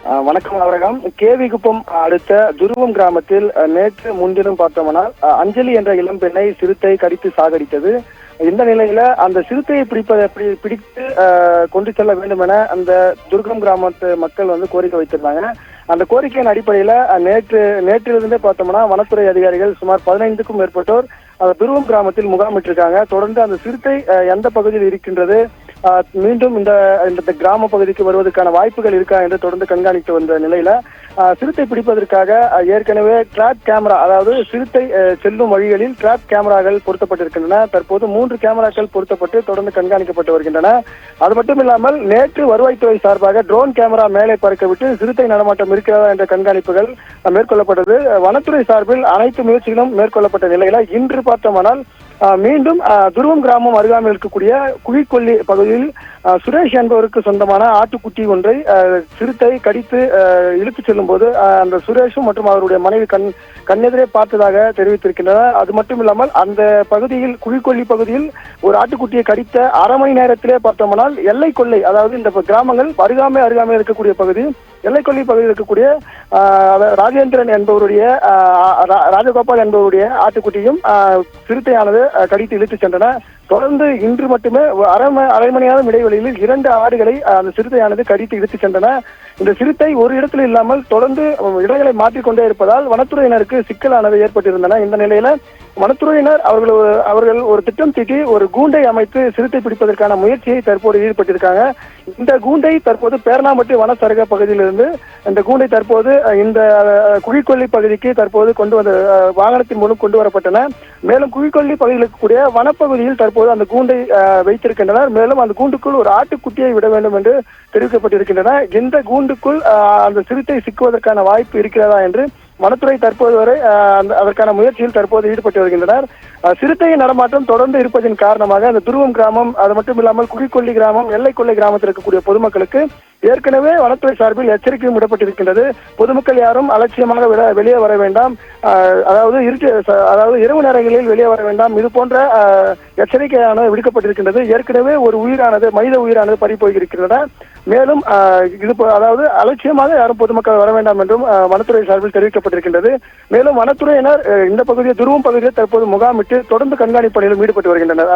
வணக்கம் அவரகம். கேவிகுப்பம் அடுத்த துருவம் கிராமத்தில் நேற்று முன்தினம் பார்த்தோம்னால் அஞ்சலி என்ற இளம் பெண்ணை சிறுத்தை கடித்து சாகடித்தது. இந்த நிலையில அந்த சிறுத்தையை பிடித்து கொண்டு செல்ல வேண்டும் என அந்த துர்கம் கிராமத்து மக்கள் கோரிக்கை வைத்திருந்தாங்க. அந்த கோரிக்கையின் அடிப்படையில நேற்றிலிருந்தே பார்த்தோம்னா வனத்துறை அதிகாரிகள் சுமார் 15க்கும் மேற்பட்டோர் துருவம் கிராமத்தில் முகாமிட்டிருக்காங்க. தொடர்ந்து அந்த சிறுத்தை எந்த பகுதியில் இருக்கின்றது, மீண்டும் இந்த கிராம பகுதிக்கு வருவதற்கான வாய்ப்புகள் இருக்கா என்று தொடர்ந்து கண்காணித்து வந்த நிலையில சிறுத்தை பிடிப்பதற்காக ஏற்கனவே டிராப் கேமரா, அதாவது சிறுத்தை செல்லும் வழிகளில் டிராப் கேமராக்கள் பொருத்தப்பட்டிருக்கின்றன. தற்போது 3 கேமராக்கள் பொருத்தப்பட்டு தொடர்ந்து கண்காணிக்கப்பட்டு வருகின்றன. அது மட்டும் இல்லாமல் நேற்று வருவாய்த்துறை சார்பாக ட்ரோன் கேமரா மேலே பறக்கவிட்டு சிறுத்தை நடமாட்டம் இருக்கிறதா என்ற கண்காணிப்புகள் மேற்கொள்ளப்பட்டது. வனத்துறை சார்பில் அனைத்து முயற்சிகளும் மேற்கொள்ளப்பட்ட நிலையில இன்று பார்த்தோமானால் மீண்டும் துருவம் கிராமம் அருகாமையில் இருக்கக்கூடிய குழிக்கொல்லி பகுதியில் சுரேஷ் என்பவருக்கு சொந்தமான ஆட்டுக்குட்டி ஒன்றை சிறுத்தை கடித்து இழுத்து செல்லும் போது அந்த சுரேஷும் மற்றும் அவருடைய மனைவி கண்ணெதிரே பார்த்ததாக தெரிவித்திருக்கின்றனர். அது மட்டும் இல்லாமல் அந்த பகுதியில் குழிக்கொல்லி பகுதியில் ஒரு ஆட்டுக்குட்டியை கடித்த அரை மணி நேரத்திலே பார்த்தோம்னால் எல்லை கொள்ளை, அதாவது இந்த கிராமங்கள் அருகாமையில் இருக்கக்கூடிய பகுதி எல்லைக்கொல்லி பகுதியில் இருக்கக்கூடிய ராஜேந்திரன் என்பவருடைய ராஜகோபால் என்பவருடைய ஆட்டுக்குட்டியும் சிறுத்தையானது கடித்து இழுத்து சென்றன. தொடர்ந்து இன்று மட்டுமே அரை மணி நேரம் இடைவெளியில் 2 ஆடுகளை அந்த சிறுத்தையானது கடித்து இழுத்து சென்றன. இந்த சிறுத்தை ஒரு இடத்தில் இல்லாமல் தொடர்ந்து இடங்களை மாற்றிக்கொண்டே இருப்பதால் வனத்துறையினருக்கு சிக்கலானது ஏற்பட்டிருந்தன. இந்த நிலையில வனத்துறையினர் அவர்கள் ஒரு திட்டம் தீட்டி ஒரு கூண்டை அமைத்து சிறுத்தை பிடிப்பதற்கான முயற்சியை தற்போது ஈடுபட்டிருக்காங்க. இந்த கூண்டை தற்போது பேரணாம்பட்டு வனச்சரக பகுதியிலிருந்து இந்த கூண்டை தற்போது இந்த குழிக்கொல்லி பகுதிக்கு தற்போது வாகனத்தின் மூலம் கொண்டு வரப்பட்டன. மேலும் குழிக்கொல்லி பகுதியில் இருக்கக்கூடிய வனப்பகுதியில் தற்போது அந்த கூண்டை வைத்திருக்கின்றனர். மேலும் அந்த கூண்டுக்குள் ஒரு ஆட்டுக்குட்டியை விட வேண்டும் என்று தெரிவிக்கப்பட்டிருக்கின்றன. இந்த கூண்டுக்குள் அந்த சிறுத்தை சிக்குவதற்கான வாய்ப்பு இருக்கிறதா என்று வனத்துறை தற்போது வரை அதற்கான முயற்சியில் தற்போது ஈடுபட்டு வருகின்றனர். சிறுத்தையின் நடமாட்டம் தொடர்ந்து இருப்பதன் காரணமாக அந்த துருவம் கிராமம், அது மட்டும் இல்லாமல் குழிக்கொல்லி கிராமம், எல்லைக்கொள்ளை கிராமத்தில் இருக்கக்கூடிய பொதுமக்களுக்கு ஏற்கனவே வனத்துறை சார்பில் எச்சரிக்கையும் விடப்பட்டிருக்கின்றது. பொதுமக்கள் யாரும் அலட்சியமாக வெளியே வர வேண்டாம், அதாவது இரவு நேரங்களில் வெளியே வர வேண்டாம், இது போன்ற எச்சரிக்கையானது விடுக்கப்பட்டிருக்கின்றது. ஏற்கனவே ஒரு மனித உயிரானது பறிபோயிருக்கின்றன. மேலும் அதாவது அலட்சியமாக யாரும் பொதுமக்கள் வர வேண்டாம் என்றும் வனத்துறை சார்பில் தெரிவிக்கப்பட்டிருக்கின்றது. மேலும் வனத்துறையினர் இந்த துருவம் பகுதியில் தற்போது முகாமிட்டு தொடர்ந்து கண்காணிப்பு பணியிலும் ஈடுபட்டு வருகின்றனர்.